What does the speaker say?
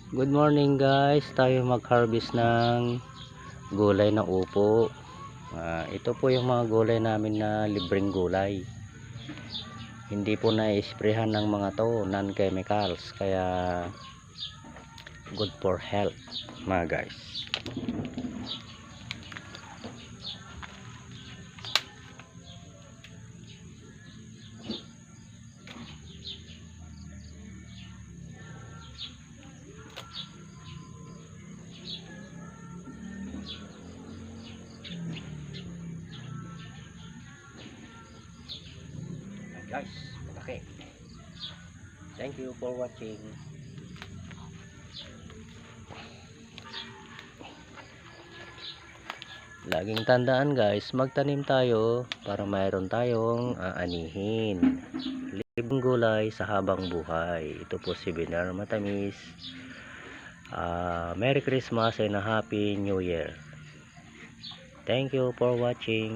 Good morning guys, tayo mag-harvest ng gulay na upo. Ito po yung mga gulay namin na libreng gulay. Hindi po na-sprayhan ng mga to, non-chemicals, kaya good for health mga guys. Guys, malaki. Thank you for watching. Laging tandaan guys, magtanim tayo para mayroon tayong aanihin. Libreng gulay sa habang buhay. Ito po si Benar Matamis. Merry Christmas and a Happy New Year. Thank you for watching.